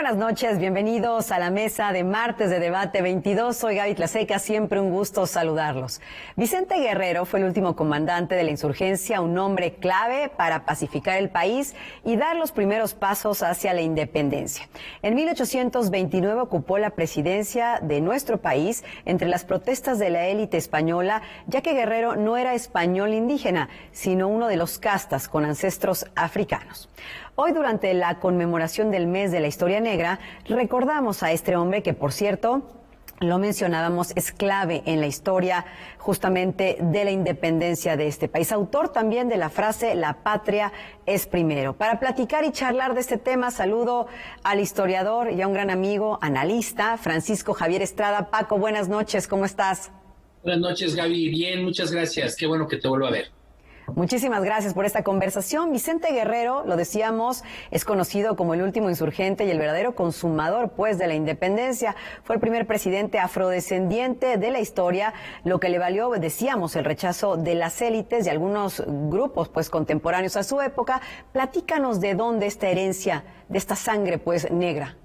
buenas noches, bienvenidos a la mesa de martes de Debate 22. Soy Gaby Tlaseca, siempre un gusto saludarlos. Vicente Guerrero fue el último comandante de la insurgencia, un hombre clave para pacificar el país y dar los primeros pasos hacia la independencia. En 1829 ocupó la presidencia de nuestro país entre las protestas de la élite española, ya que Guerrero no era español indígena, sino uno de los castas con ancestros africanos. Hoy, durante la conmemoración del mes de la historia negra, recordamos a este hombre que, por cierto, lo mencionábamos, es clave en la historia justamente de la independencia de este país. Autor también de la frase "la patria es primero". Para platicar y charlar de este tema, saludo al historiador y a un gran amigo, analista, Francisco Javier Estrada. Paco, buenas noches, ¿cómo estás? Buenas noches, Gaby. Bien, muchas gracias. Qué bueno que te vuelvo a ver. Muchísimas gracias por esta conversación. Vicente Guerrero, lo decíamos, es conocido como el último insurgente y el verdadero consumador, pues, de la independencia. Fue el primer presidente afrodescendiente de la historia, lo que le valió, decíamos, el rechazo de las élites y algunos grupos, pues, contemporáneos a su época. Platícanos de dónde esta herencia, de esta sangre, pues, negra.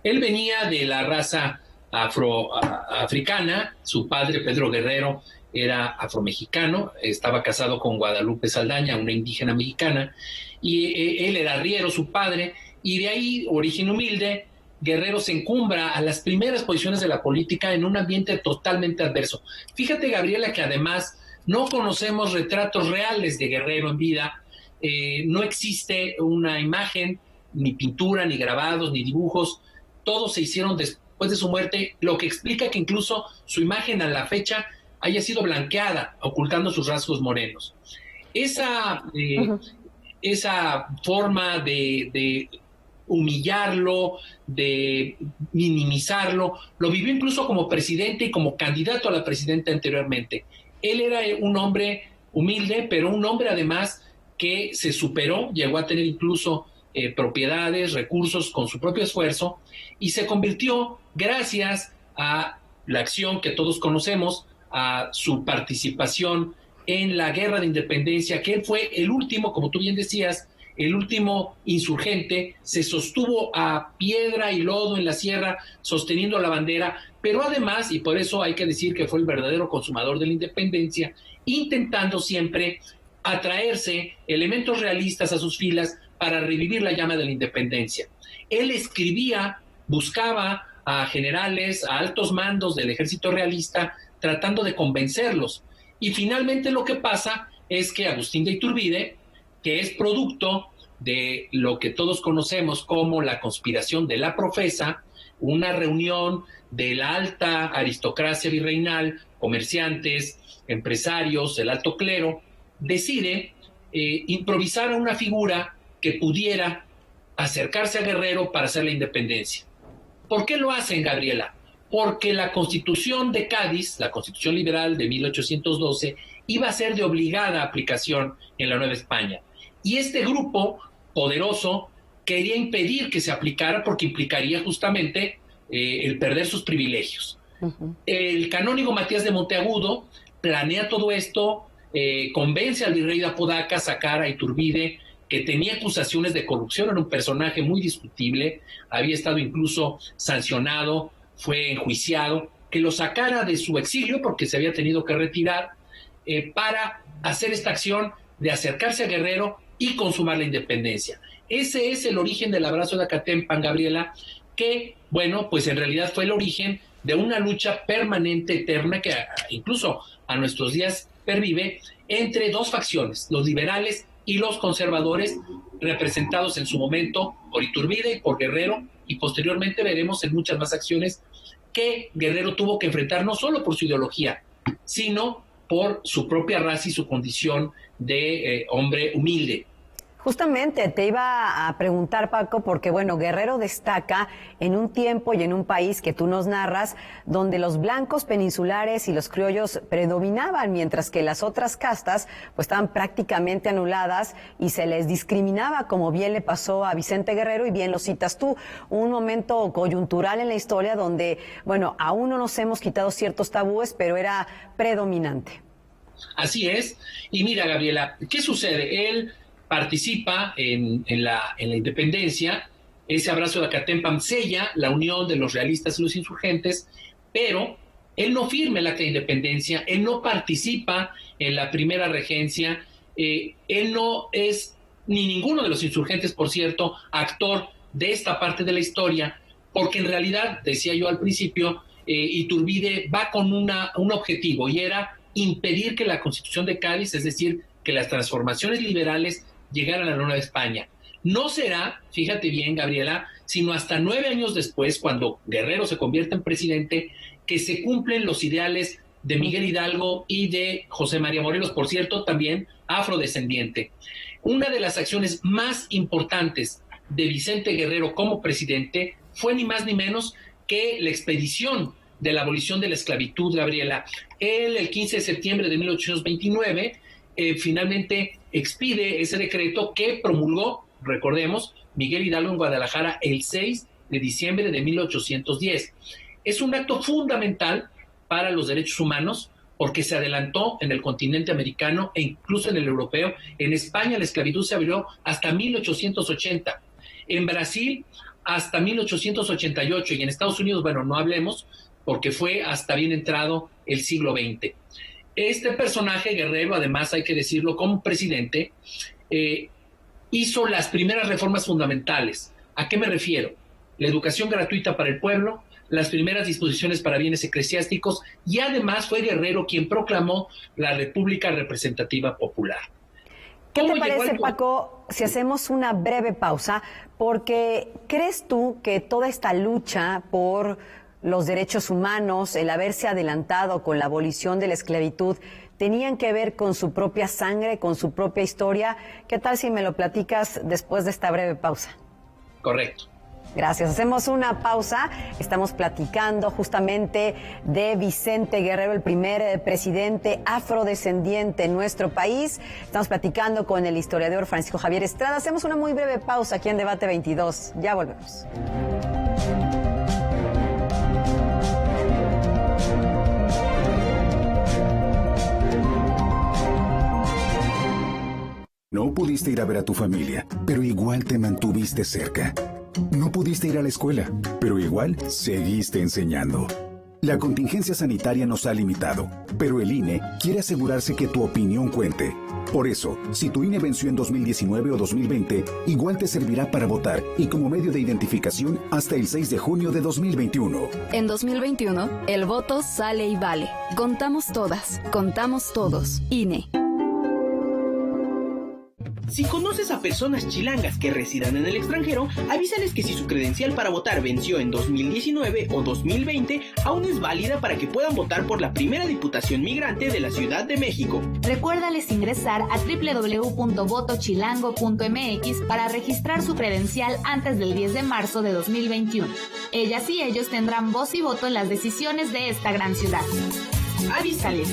Él venía de la raza africana. Su padre, Pedro Guerrero, era afromexicano, estaba casado con Guadalupe Saldaña, una indígena mexicana, y él era arriero, su padre, y de ahí, origen humilde, Guerrero se encumbra a las primeras posiciones de la política en un ambiente totalmente adverso. Fíjate, Gabriela, que además no conocemos retratos reales de Guerrero en vida, no existe una imagen, ni pintura, ni grabados, ni dibujos, todos se hicieron después de su muerte, lo que explica que incluso su imagen a la fecha haya sido blanqueada, ocultando sus rasgos morenos. Esa forma de humillarlo, de minimizarlo, lo vivió incluso como presidente y como candidato a la presidenta anteriormente. Él era un hombre humilde, pero un hombre además que se superó, llegó a tener incluso propiedades, recursos con su propio esfuerzo, y se convirtió, gracias a la acción que todos conocemos, a su participación en la guerra de independencia, que él fue el último, como tú bien decías, el último insurgente, se sostuvo a piedra y lodo en la sierra, sosteniendo la bandera, pero además, y por eso hay que decir que fue el verdadero consumador de la independencia, intentando siempre atraerse elementos realistas a sus filas para revivir la llama de la independencia. Él escribía, buscaba a generales, a altos mandos del ejército realista, tratando de convencerlos. Y finalmente lo que pasa es que Agustín de Iturbide, que es producto de lo que todos conocemos como la conspiración de la Profesa, una reunión de la alta aristocracia virreinal, comerciantes, empresarios, el alto clero, decide improvisar a una figura que pudiera acercarse a Guerrero para hacer la independencia. ¿Por qué lo hacen, Gabriela? Porque la Constitución de Cádiz, la Constitución Liberal de 1812, iba a ser de obligada aplicación en la Nueva España. Y este grupo poderoso quería impedir que se aplicara porque implicaría justamente el perder sus privilegios. El canónigo Matías de Monteagudo planea todo esto, convence al virrey de Apodaca a sacar a Iturbide, que tenía acusaciones de corrupción, era un personaje muy discutible, había estado incluso sancionado, fue enjuiciado, que lo sacara de su exilio porque se había tenido que retirar para hacer esta acción de acercarse a Guerrero y consumar la independencia. Ese es el origen del abrazo de Acatempan, Gabriela, que, bueno, pues en realidad fue el origen de una lucha permanente, eterna, que incluso a nuestros días pervive, entre dos facciones, los liberales y los conservadores, representados en su momento por Iturbide y por Guerrero, y posteriormente veremos en muchas más acciones que Guerrero tuvo que enfrentar no solo por su ideología, sino por su propia raza y su condición de hombre humilde. Justamente te iba a preguntar, Paco, porque bueno, Guerrero destaca en un tiempo y en un país que tú nos narras, donde los blancos peninsulares y los criollos predominaban, mientras que las otras castas pues estaban prácticamente anuladas y se les discriminaba, como bien le pasó a Vicente Guerrero, y bien lo citas tú, un momento coyuntural en la historia donde, bueno, aún no nos hemos quitado ciertos tabúes, pero era predominante. Así es. Y mira, Gabriela, ¿qué sucede? Él participa en la independencia, ese abrazo de Acatempan sella la unión de los realistas y los insurgentes, pero él no firma el acta de independencia, él no participa en la primera regencia, él no es, ni ninguno de los insurgentes, por cierto, actor de esta parte de la historia, porque en realidad, decía yo al principio, Iturbide va con un objetivo, y era impedir que la Constitución de Cádiz, es decir, que las transformaciones liberales llegaran a la Nueva España. No será, fíjate bien, Gabriela, sino hasta 9 años después, cuando Guerrero se convierte en presidente, que se cumplen los ideales de Miguel Hidalgo y de José María Morelos, por cierto, también afrodescendiente. Una de las acciones más importantes de Vicente Guerrero como presidente fue ni más ni menos que la expedición de la abolición de la esclavitud, Gabriela. Él, el 15 de septiembre de 1829, finalmente expide ese decreto que promulgó, recordemos, Miguel Hidalgo en Guadalajara el 6 de diciembre de 1810. Es un acto fundamental para los derechos humanos porque se adelantó en el continente americano e incluso en el europeo. En España la esclavitud se abolió hasta 1880. En Brasil hasta 1888 y en Estados Unidos, bueno, no hablemos porque fue hasta bien entrado el siglo XX. Este personaje, Guerrero, además hay que decirlo, como presidente, hizo las primeras reformas fundamentales. ¿A qué me refiero? La educación gratuita para el pueblo, las primeras disposiciones para bienes eclesiásticos y además fue Guerrero quien proclamó la República Representativa Popular. ¿Qué te parece, Paco, si hacemos una breve pausa? Porque ¿crees tú que toda esta lucha por los derechos humanos, el haberse adelantado con la abolición de la esclavitud, tenían que ver con su propia sangre, con su propia historia? ¿Qué tal si me lo platicas después de esta breve pausa? Correcto. Gracias. Hacemos una pausa. Estamos platicando justamente de Vicente Guerrero, el primer presidente afrodescendiente en nuestro país. Estamos platicando con el historiador Francisco Javier Estrada. Hacemos una muy breve pausa aquí en Debate 22. Ya volvemos. No pudiste ir a ver a tu familia, pero igual te mantuviste cerca. No pudiste ir a la escuela, pero igual seguiste enseñando. La contingencia sanitaria nos ha limitado, pero el INE quiere asegurarse que tu opinión cuente. Por eso, si tu INE venció en 2019 o 2020, igual te servirá para votar y como medio de identificación hasta el 6 de junio de 2021. En 2021, el voto sale y vale. Contamos todas, contamos todos. INE. Si conoces a personas chilangas que residan en el extranjero, avísales que si su credencial para votar venció en 2019 o 2020, aún es válida para que puedan votar por la primera diputación migrante de la Ciudad de México. Recuérdales ingresar a www.votochilango.mx para registrar su credencial antes del 10 de marzo de 2021. Ellas y ellos tendrán voz y voto en las decisiones de esta gran ciudad. Avísales.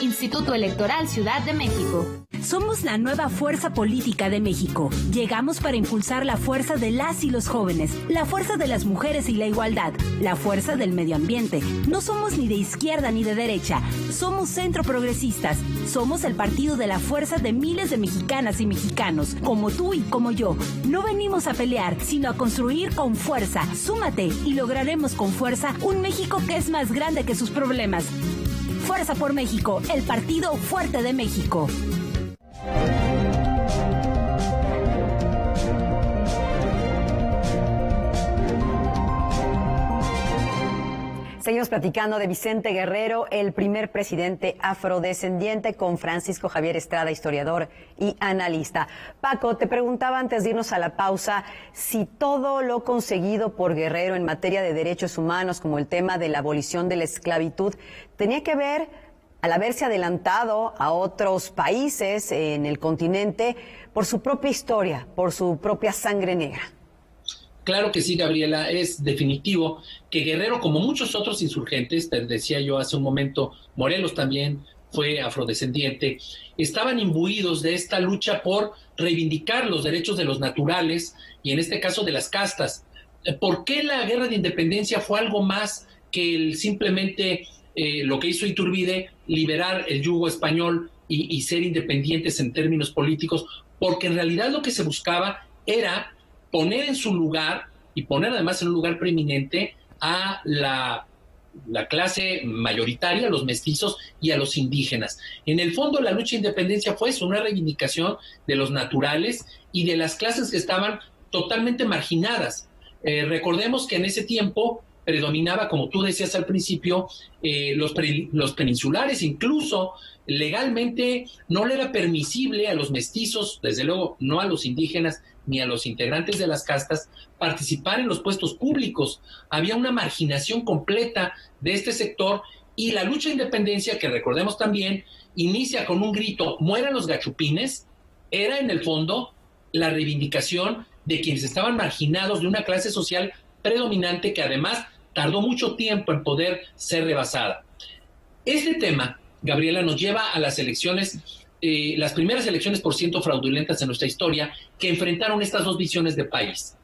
Instituto Electoral Ciudad de México. Somos la nueva fuerza política de México. Llegamos para impulsar la fuerza de las y los jóvenes, la fuerza de las mujeres y la igualdad, la fuerza del medio ambiente. No somos ni de izquierda ni de derecha, somos centro progresistas. Somos el partido de la fuerza de miles de mexicanas y mexicanos, como tú y como yo. No venimos a pelear, sino a construir con fuerza. Súmate y lograremos con fuerza un México que es más grande que sus problemas. Fuerza por México, el partido fuerte de México. Seguimos platicando de Vicente Guerrero, el primer presidente afrodescendiente, con Francisco Javier Estrada, historiador y analista. Paco, te preguntaba antes de irnos a la pausa si todo lo conseguido por Guerrero en materia de derechos humanos, como el tema de la abolición de la esclavitud, tenía que ver al haberse adelantado a otros países en el continente por su propia historia, por su propia sangre negra. Claro que sí, Gabriela, es definitivo que Guerrero, como muchos otros insurgentes, te decía yo hace un momento, Morelos también fue afrodescendiente, estaban imbuidos de esta lucha por reivindicar los derechos de los naturales y en este caso de las castas. ¿Por qué la guerra de independencia fue algo más que simplemente lo que hizo Iturbide, liberar el yugo español y ser independientes en términos políticos? Porque en realidad lo que se buscaba era poner en su lugar, y poner además en un lugar preeminente, a la clase mayoritaria, a los mestizos y a los indígenas. En el fondo, la lucha de independencia fue eso, una reivindicación de los naturales y de las clases que estaban totalmente marginadas. Recordemos que en ese tiempo predominaba, como tú decías al principio, los peninsulares. Incluso legalmente no le era permisible a los mestizos, desde luego no a los indígenas ni a los integrantes de las castas, participar en los puestos públicos. Había una marginación completa de este sector, y la lucha de independencia, que recordemos también, inicia con un grito: mueran los gachupines. Era en el fondo la reivindicación de quienes estaban marginados, de una clase social predominante que además tardó mucho tiempo en poder ser rebasada. Este tema, Gabriela, nos lleva a las elecciones, las primeras elecciones por ciento fraudulentas en nuestra historia, que enfrentaron estas dos visiones de país.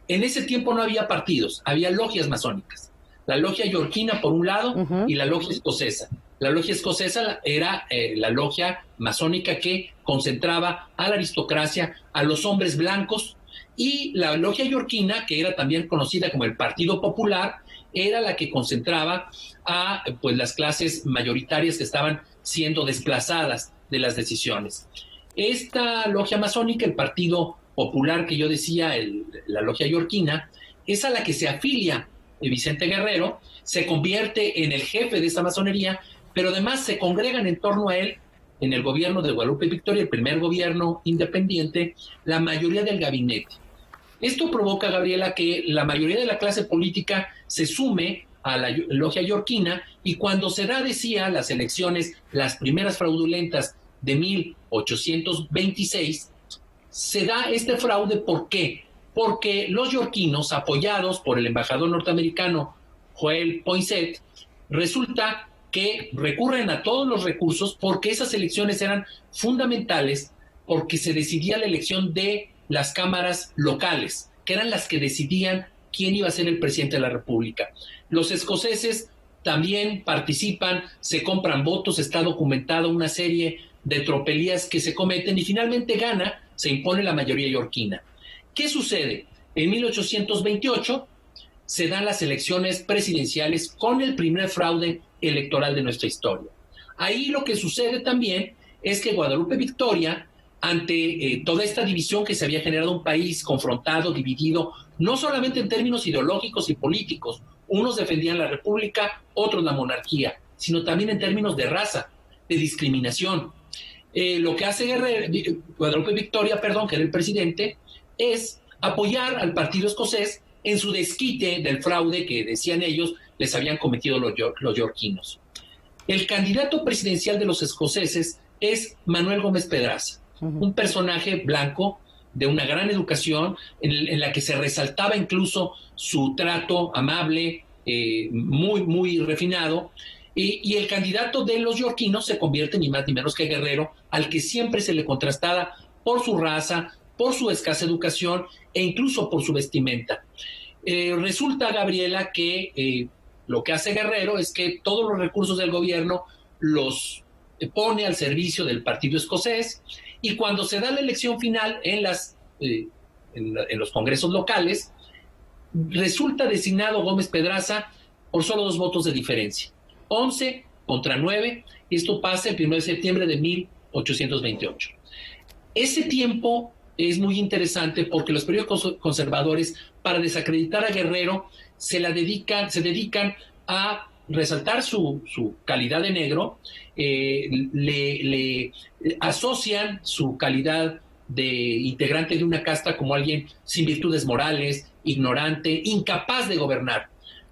En ese tiempo no había partidos, había logias masónicas. La logia yorquina por un lado y la logia escocesa. La logia escocesa era la logia masónica que concentraba a la aristocracia, a los hombres blancos, y la logia yorquina, que era también conocida como el Partido Popular, era la que concentraba a pues las clases mayoritarias que estaban siendo desplazadas de las decisiones. Esta logia masónica, el Partido Popular que yo decía, la logia yorquina, es a la que se afilia Vicente Guerrero, se convierte en el jefe de esta masonería, pero además se congregan en torno a él, en el gobierno de Guadalupe Victoria, el primer gobierno independiente, la mayoría del gabinete. Esto provoca, Gabriela, que la mayoría de la clase política se sume a la logia yorquina, y cuando se da, decía, las elecciones, las primeras fraudulentas de 1826, se da este fraude. ¿Por qué? Porque los yorquinos, apoyados por el embajador norteamericano Joel Poinsett, resulta que recurren a todos los recursos, porque esas elecciones eran fundamentales, porque se decidía la elección de las cámaras locales, que eran las que decidían quién iba a ser el presidente de la República. Los escoceses también participan, se compran votos, está documentado una serie de tropelías que se cometen, y finalmente gana, se impone la mayoría yorquina. ¿Qué sucede? En 1828 se dan las elecciones presidenciales con el primer fraude electoral de nuestra historia. Ahí lo que sucede también es que Guadalupe Victoria, ante toda esta división que se había generado, un país confrontado, dividido, no solamente en términos ideológicos y políticos, unos defendían la república, otros la monarquía, sino también en términos de raza, de discriminación. Lo que hace Guadalupe Victoria, que era el presidente, es apoyar al partido escocés en su desquite del fraude que, decían ellos, les habían cometido los yorquinos. El candidato presidencial de los escoceses es Manuel Gómez Pedraza, un personaje blanco de una gran educación, en la que se resaltaba incluso su trato amable, muy, muy refinado, y el candidato de los yorquinos se convierte ni más ni menos que Guerrero, al que siempre se le contrastaba por su raza, por su escasa educación e incluso por su vestimenta. Resulta, Gabriela, que lo que hace Guerrero es que todos los recursos del gobierno los pone al servicio del partido escocés, y cuando se da la elección final en los congresos locales, resulta designado Gómez Pedraza por solo 2 votos de diferencia, 11 contra 9, y esto pasa el 1 de septiembre de 1828. Ese tiempo es muy interesante porque los periódicos conservadores, para desacreditar a Guerrero, se dedican a resaltar su calidad de negro, le asocian su calidad de integrante de una casta como alguien sin virtudes morales, ignorante, incapaz de gobernar.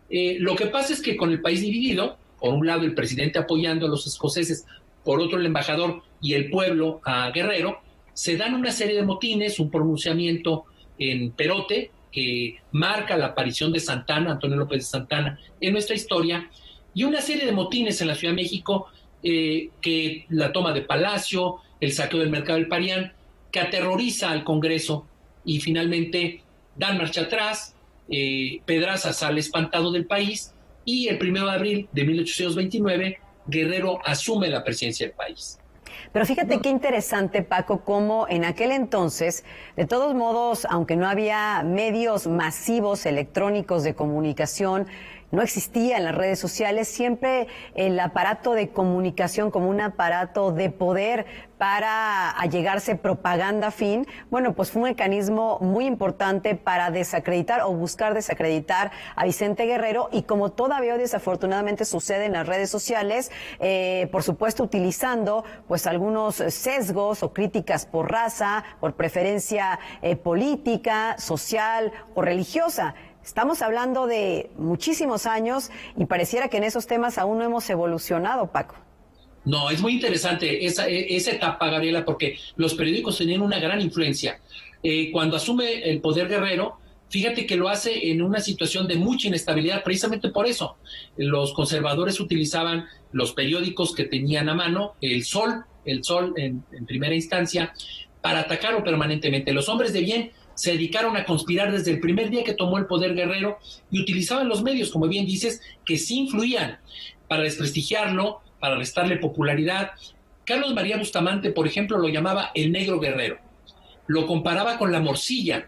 Lo que pasa es que con el país dividido, por un lado el presidente apoyando a los escoceses, por otro el embajador y el pueblo a Guerrero, se dan una serie de motines, un pronunciamiento en Perote que marca la aparición de Santana, Antonio López de Santana, en nuestra historia, y una serie de motines en la Ciudad de México, que la toma de Palacio, el saqueo del Mercado del Parián, que aterroriza al Congreso, y finalmente dan marcha atrás. Pedraza sale espantado del país, y el 1 de abril de 1829 Guerrero asume la presidencia del país. Pero fíjate qué interesante, Paco, cómo en aquel entonces, de todos modos, aunque no había medios masivos electrónicos de comunicación, no existía en las redes sociales, siempre el aparato de comunicación como un aparato de poder para allegarse propaganda afín, bueno, pues fue un mecanismo muy importante para desacreditar o buscar desacreditar a Vicente Guerrero, y como todavía desafortunadamente sucede en las redes sociales, por supuesto utilizando pues algunos sesgos o críticas por raza, por preferencia política, social o religiosa. Estamos hablando de muchísimos años y pareciera que en esos temas aún no hemos evolucionado, Paco. No, es muy interesante esa etapa, Gabriela, porque los periódicos tenían una gran influencia. Cuando asume el poder Guerrero, fíjate que lo hace en una situación de mucha inestabilidad, precisamente por eso. Los conservadores utilizaban los periódicos que tenían a mano, el Sol en primera instancia, para atacarlo permanentemente. Los hombres de bien se dedicaron a conspirar desde el primer día que tomó el poder Guerrero y utilizaban los medios, como bien dices, que sí influían para desprestigiarlo, para restarle popularidad. Carlos María Bustamante, por ejemplo, lo llamaba el negro guerrero. Lo comparaba con la morcilla.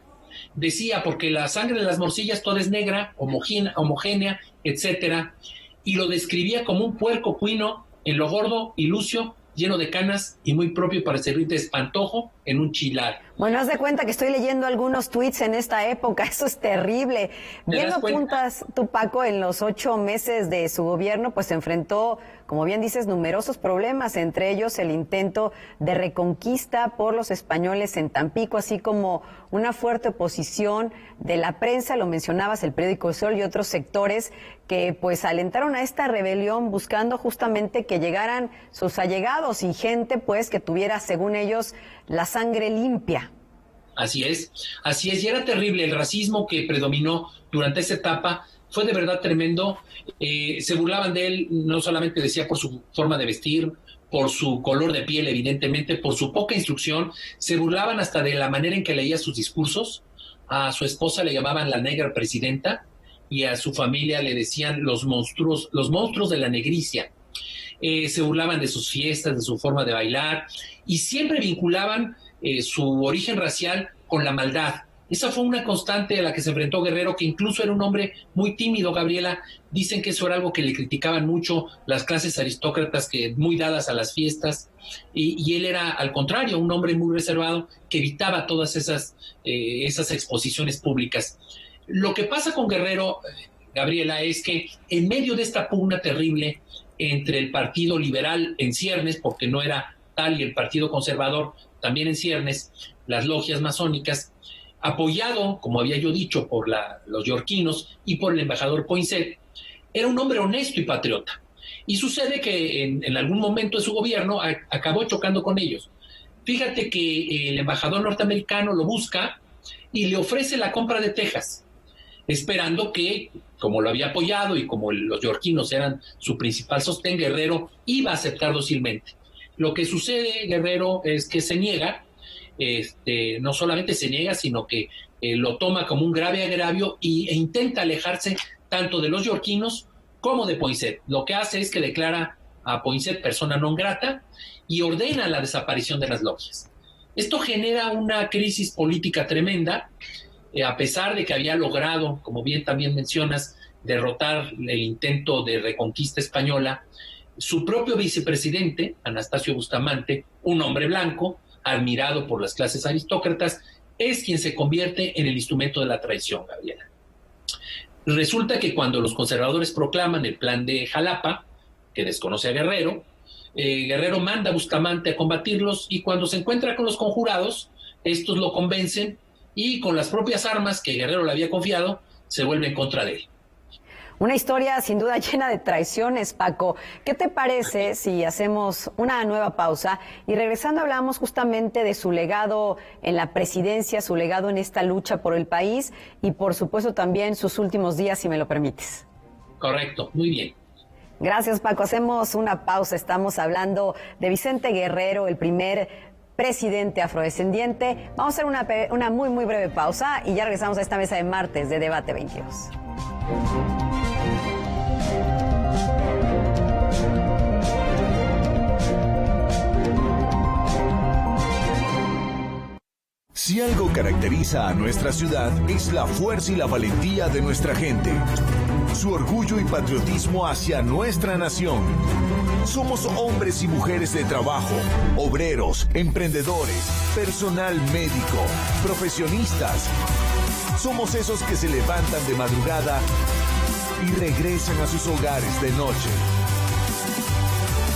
Decía, porque la sangre de las morcillas toda es negra, homogénea, etcétera, y lo describía como un puerco cuino en lo gordo y lucio, lleno de canas y muy propio para servir de espantojo en un chilar. Bueno, haz de cuenta que estoy leyendo algunos tweets en esta época, eso es terrible. Bien lo apuntas tú, Paco, en los 8 meses de su gobierno, pues se enfrentó, como bien dices, numerosos problemas, entre ellos el intento de reconquista por los españoles en Tampico, así como una fuerte oposición de la prensa, lo mencionabas, el periódico El Sol y otros sectores que pues alentaron a esta rebelión buscando justamente que llegaran sus allegados y gente pues que tuviera, según ellos, la sangre limpia. Así es, y era terrible el racismo que predominó durante esa etapa, fue de verdad tremendo. Se burlaban de él, no solamente decía por su forma de vestir, por su color de piel, evidentemente, por su poca instrucción, se burlaban hasta de la manera en que leía sus discursos. A su esposa le llamaban la negra presidenta y a su familia le decían los monstruos de la negricia. Se burlaban de sus fiestas, de su forma de bailar, y siempre vinculaban su origen racial con la maldad. Esa fue una constante a la que se enfrentó Guerrero, que incluso era un hombre muy tímido, Gabriela. Dicen que eso era algo que le criticaban mucho las clases aristócratas, que muy dadas a las fiestas, y él era, al contrario, un hombre muy reservado que evitaba todas esas exposiciones públicas. Lo que pasa con Guerrero, Gabriela, es que en medio de esta pugna terrible entre el Partido Liberal en ciernes, porque no era tal, y el Partido Conservador también en ciernes, las logias masónicas, apoyado, como había yo dicho, por los yorquinos y por el embajador Poinsett, era un hombre honesto y patriota. Y sucede que en algún momento de su gobierno acabó chocando con ellos. Fíjate que el embajador norteamericano lo busca y le ofrece la compra de Texas, esperando que, como lo había apoyado y como los yorquinos eran su principal sostén, Guerrero iba a aceptar dócilmente. Lo que sucede, Guerrero, es que se niega. No solamente se niega, sino que lo toma como un grave agravio e intenta alejarse tanto de los yorquinos como de Poinsett. Lo que hace es que declara a Poinsett persona non grata y ordena la desaparición de las logias. Esto genera una crisis política tremenda, a pesar de que había logrado, como bien también mencionas, derrotar el intento de reconquista española. Su propio vicepresidente, Anastasio Bustamante, un hombre blanco, admirado por las clases aristócratas, es quien se convierte en el instrumento de la traición, Gabriela. Resulta que cuando los conservadores proclaman el plan de Jalapa, que desconoce a Guerrero, Guerrero manda a Bustamante a combatirlos, y cuando se encuentra con los conjurados, estos lo convencen y con las propias armas que Guerrero le había confiado, se vuelve en contra de él. Una historia sin duda llena de traiciones, Paco. ¿Qué te parece si hacemos una nueva pausa y regresando hablamos justamente de su legado en la presidencia, su legado en esta lucha por el país y por supuesto también sus últimos días, si me lo permites? Correcto, muy bien. Gracias, Paco. Hacemos una pausa. Estamos hablando de Vicente Guerrero, el primer presidente afrodescendiente. Vamos a hacer una muy, muy breve pausa y ya regresamos a esta mesa de martes de Debate 22. Si algo caracteriza a nuestra ciudad es la fuerza y la valentía de nuestra gente, su orgullo y patriotismo hacia nuestra nación. Somos hombres y mujeres de trabajo, obreros, emprendedores, personal médico, profesionistas. Somos esos que se levantan de madrugada y regresan a sus hogares de noche.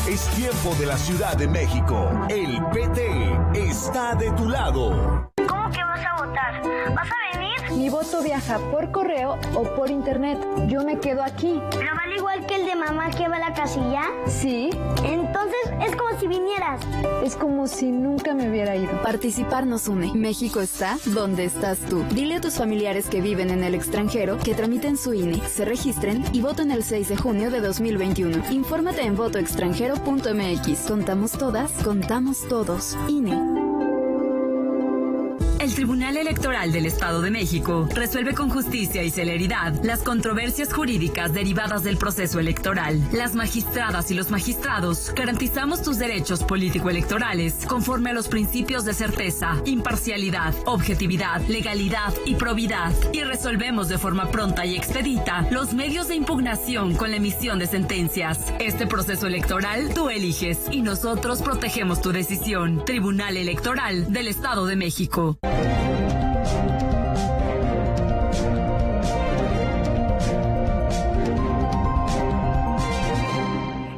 Es tiempo de la Ciudad de México. El PT está de tu lado. ¿Cómo que vas a votar? ¿Vas a venir? Mi voto viaja por correo o por internet. Yo me quedo aquí. ¿Pero vale igual que el de mamá que va a la casilla? Sí. Entonces es como si vinieras. Es como si nunca me hubiera ido. Participar nos une. México está donde estás tú. Dile a tus familiares que viven en el extranjero que tramiten su INE, se registren y voten el 6 de junio de 2021. Infórmate en votoextranjero.mx. Contamos todas, contamos todos. INE. El Tribunal Electoral del Estado de México resuelve con justicia y celeridad las controversias jurídicas derivadas del proceso electoral. Las magistradas y los magistrados garantizamos tus derechos político-electorales conforme a los principios de certeza, imparcialidad, objetividad, legalidad y probidad, y resolvemos de forma pronta y expedita los medios de impugnación con la emisión de sentencias. Este proceso electoral tú eliges y nosotros protegemos tu decisión. Tribunal Electoral del Estado de México.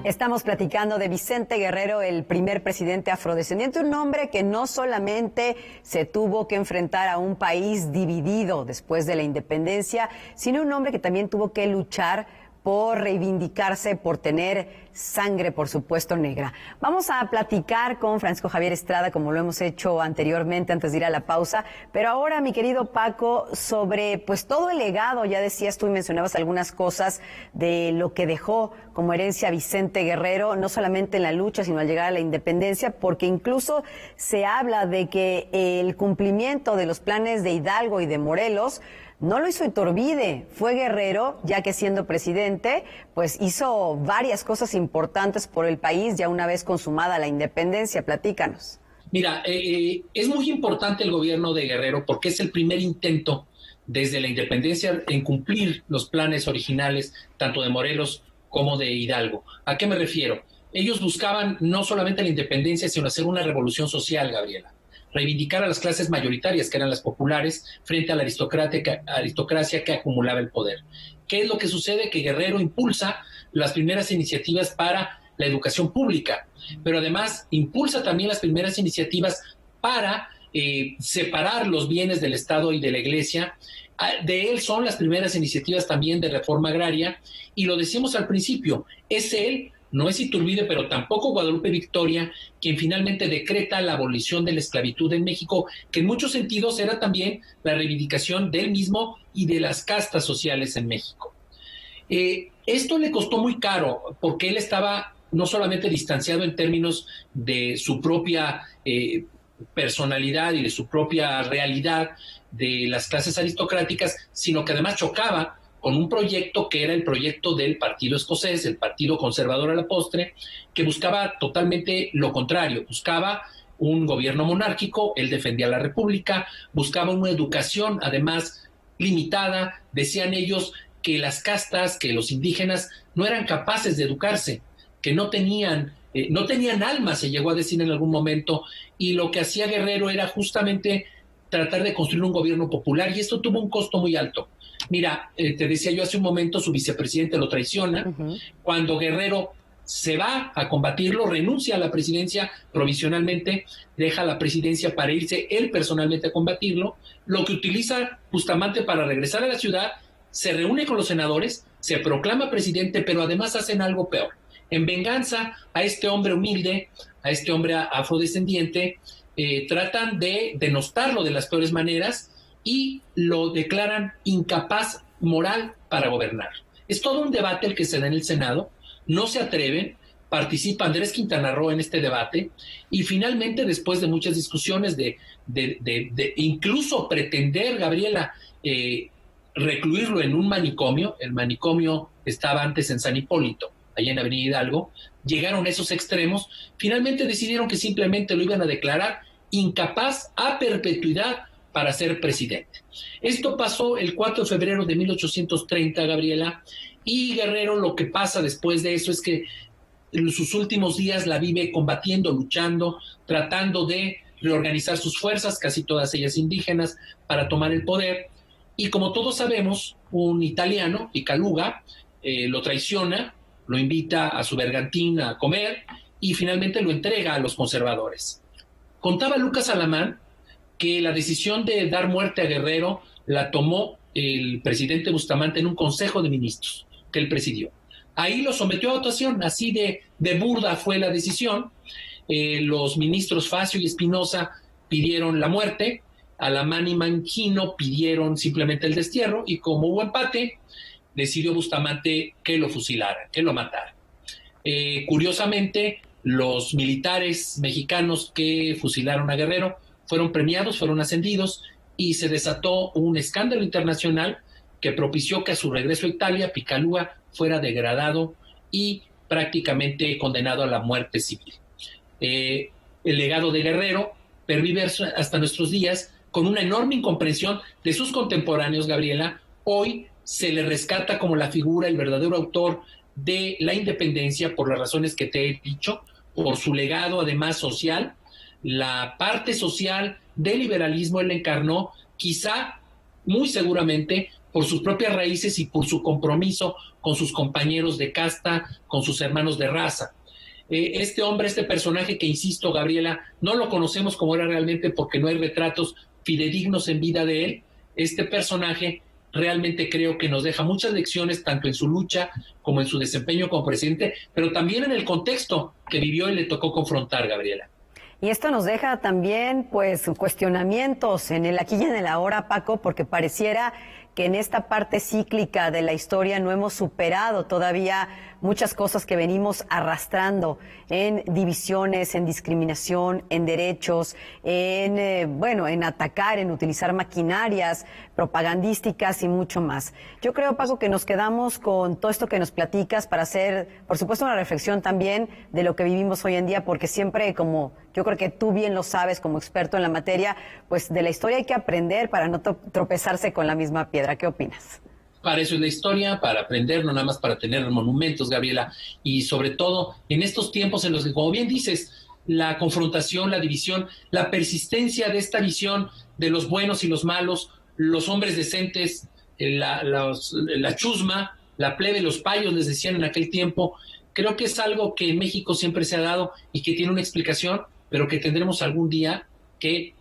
Estamos platicando de Vicente Guerrero, el primer presidente afrodescendiente, un hombre que no solamente se tuvo que enfrentar a un país dividido después de la independencia, sino un hombre que también tuvo que luchar por reivindicarse, por tener sangre, por supuesto, negra. Vamos a platicar con Francisco Javier Estrada, como lo hemos hecho anteriormente, antes de ir a la pausa. Pero ahora, mi querido Paco, sobre pues todo el legado, ya decías tú y mencionabas algunas cosas de lo que dejó como herencia Vicente Guerrero, no solamente en la lucha, sino al llegar a la independencia, porque incluso se habla de que el cumplimiento de los planes de Hidalgo y de Morelos no lo hizo Iturbide, fue Guerrero, ya que siendo presidente, pues hizo varias cosas importantes por el país ya una vez consumada la independencia. Platícanos. Mira, es muy importante el gobierno de Guerrero porque es el primer intento desde la independencia en cumplir los planes originales, tanto de Morelos como de Hidalgo. ¿A qué me refiero? Ellos buscaban no solamente la independencia, sino hacer una revolución social, Gabriela. Reivindicar a las clases mayoritarias, que eran las populares, frente a la aristocracia que acumulaba el poder. ¿Qué es lo que sucede? Que Guerrero impulsa las primeras iniciativas para la educación pública, pero además impulsa también las primeras iniciativas para separar los bienes del Estado y de la Iglesia. De él son las primeras iniciativas también de reforma agraria, y lo decimos al principio, es él. No es Iturbide, pero tampoco Guadalupe Victoria, quien finalmente decreta la abolición de la esclavitud en México, que en muchos sentidos era también la reivindicación del mismo y de las castas sociales en México. Esto le costó muy caro, porque él estaba no solamente distanciado en términos de su propia personalidad y de su propia realidad de las clases aristocráticas, sino que además chocaba con un proyecto que era el proyecto del Partido Escocés, el Partido Conservador a la postre, que buscaba totalmente lo contrario, buscaba un gobierno monárquico, él defendía la República, buscaba una educación además limitada, decían ellos que las castas, que los indígenas no eran capaces de educarse, que no tenían alma, se llegó a decir en algún momento, y lo que hacía Guerrero era justamente tratar de construir un gobierno popular, y esto tuvo un costo muy alto. Mira, te decía yo hace un momento, su vicepresidente lo traiciona. Cuando Guerrero se va a combatirlo, renuncia a la presidencia provisionalmente, deja la presidencia para irse él personalmente a combatirlo, lo que utiliza Bustamante para regresar a la ciudad, se reúne con los senadores, se proclama presidente, pero además hacen algo peor. En venganza a este hombre humilde, a este hombre afrodescendiente, tratan de denostarlo de las peores maneras y lo declaran incapaz moral para gobernar. Es todo un debate el que se da en el Senado, no se atreven, participa Andrés Quintana Roo en este debate, y finalmente, después de muchas discusiones de incluso pretender, Gabriela, recluirlo en un manicomio, el manicomio estaba antes en San Hipólito, allá en Avenida Hidalgo, llegaron a esos extremos, finalmente decidieron que simplemente lo iban a declarar incapaz a perpetuidad para ser presidente. Esto pasó el 4 de febrero de 1830, Gabriela, y Guerrero, lo que pasa después de eso es que en sus últimos días la vive combatiendo, luchando, tratando de reorganizar sus fuerzas, casi todas ellas indígenas, para tomar el poder. Y como todos sabemos, un italiano, Picaluga, lo traiciona, lo invita a su bergantín a comer y finalmente lo entrega a los conservadores. Contaba Lucas Alamán que la decisión de dar muerte a Guerrero la tomó el presidente Bustamante en un consejo de ministros que él presidió. Ahí lo sometió a votación, así de burda fue la decisión. Los ministros Facio y Espinosa pidieron la muerte, Alamán y Mangino pidieron simplemente el destierro, y como hubo empate, decidió Bustamante que lo fusilara, que lo matara. Curiosamente, los militares mexicanos que fusilaron a Guerrero fueron premiados, fueron ascendidos, y se desató un escándalo internacional que propició que a su regreso a Italia, Picaluga fuera degradado y prácticamente condenado a la muerte civil. El legado de Guerrero pervive hasta nuestros días con una enorme incomprensión de sus contemporáneos, Gabriela. Hoy se le rescata como la figura, el verdadero autor de la independencia, por las razones que te he dicho, por su legado además social. La parte social del liberalismo él encarnó, quizá, muy seguramente, por sus propias raíces y por su compromiso con sus compañeros de casta, con sus hermanos de raza. Este hombre, este personaje que, insisto, Gabriela, no lo conocemos como era realmente porque no hay retratos fidedignos en vida de él. Este personaje realmente creo que nos deja muchas lecciones, tanto en su lucha como en su desempeño como presidente, pero también en el contexto que vivió y le tocó confrontar, Gabriela. Y esto nos deja también, pues, cuestionamientos en el aquí y en el ahora, Paco, porque pareciera que en esta parte cíclica de la historia no hemos superado todavía muchas cosas que venimos arrastrando en divisiones, en discriminación, en derechos, en atacar, en utilizar maquinarias propagandísticas y mucho más. Yo creo, Paco, que nos quedamos con todo esto que nos platicas para hacer, por supuesto, una reflexión también de lo que vivimos hoy en día, porque siempre, como yo creo que tú bien lo sabes como experto en la materia, pues de la historia hay que aprender para no tropezarse con la misma piedra. ¿Qué opinas? Para eso es la historia, para aprender, no nada más para tener monumentos, Gabriela, y sobre todo en estos tiempos en los que, como bien dices, la confrontación, la división, la persistencia de esta visión de los buenos y los malos, los hombres decentes, la chusma, la plebe, los payos, les decían en aquel tiempo, creo que es algo que en México siempre se ha dado y que tiene una explicación, pero que tendremos algún día que,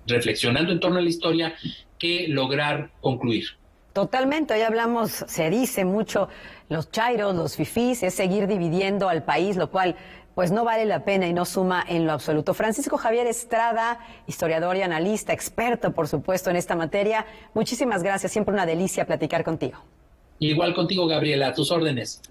reflexionando en torno a la historia, que lograr concluir. Totalmente, hoy hablamos, se dice mucho, los chairos, los fifís, es seguir dividiendo al país, lo cual pues no vale la pena y no suma en lo absoluto. Francisco Javier Estrada, historiador y analista, experto por supuesto en esta materia, muchísimas gracias, siempre una delicia platicar contigo. Igual contigo, Gabriela, a tus órdenes.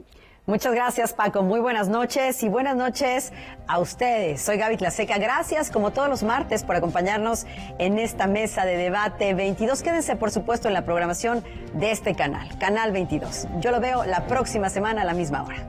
Muchas gracias, Paco. Muy buenas noches y buenas noches a ustedes. Soy Gaby Tlaseca. Gracias, como todos los martes, por acompañarnos en esta mesa de debate 22. Quédense, por supuesto, en la programación de este canal, Canal 22. Yo lo veo la próxima semana a la misma hora.